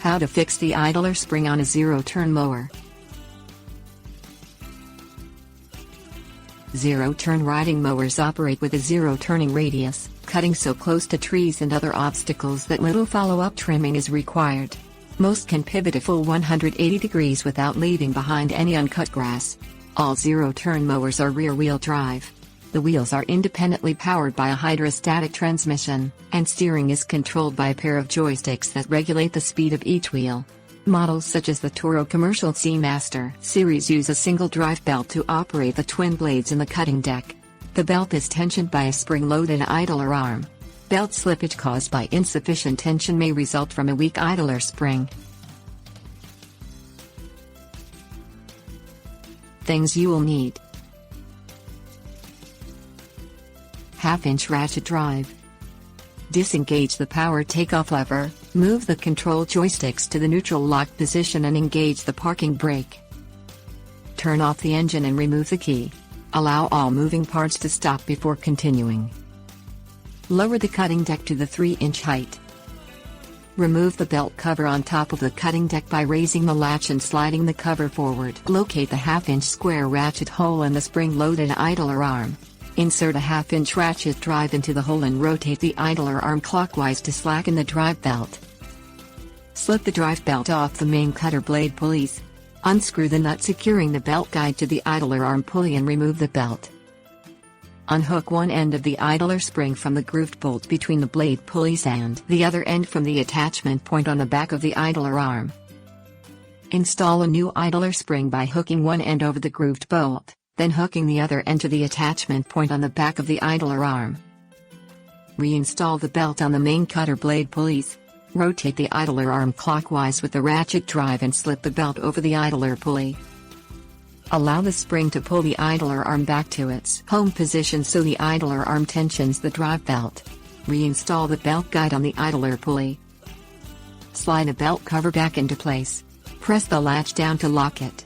How to fix the idler spring on a zero-turn mower. Zero-turn riding mowers operate with a zero-turning radius, cutting so close to trees and other obstacles that little follow-up trimming is required. Most can pivot a full 180 degrees without leaving behind any uncut grass. All zero-turn mowers are rear-wheel drive. The wheels are independently powered by a hydrostatic transmission, and steering is controlled by a pair of joysticks that regulate the speed of each wheel. Models such as the Toro Commercial C-Master series use a single drive belt to operate the twin blades in the cutting deck. The belt is tensioned by a spring-loaded idler arm. Belt slippage caused by insufficient tension may result from a weak idler spring. Things you will need: half-inch ratchet drive. Disengage the power takeoff lever, move the control joysticks to the neutral lock position and engage the parking brake. Turn off the engine and remove the key. Allow all moving parts to stop before continuing. Lower the cutting deck to the 3-inch height. Remove the belt cover on top of the cutting deck by raising the latch and sliding the cover forward. Locate the half-inch square ratchet hole in the spring-loaded idler arm. Insert a half-inch ratchet drive into the hole and rotate the idler arm clockwise to slacken the drive belt. Slip the drive belt off the main cutter blade pulleys. Unscrew the nut securing the belt guide to the idler arm pulley and remove the belt. Unhook one end of the idler spring from the grooved bolt between the blade pulleys and the other end from the attachment point on the back of the idler arm. Install a new idler spring by hooking one end over the grooved bolt, then hooking the other end to the attachment point on the back of the idler arm. Reinstall the belt on the main cutter blade pulleys. Rotate the idler arm clockwise with the ratchet drive and slip the belt over the idler pulley. Allow the spring to pull the idler arm back to its home position so the idler arm tensions the drive belt. Reinstall the belt guide on the idler pulley. Slide the belt cover back into place. Press the latch down to lock it.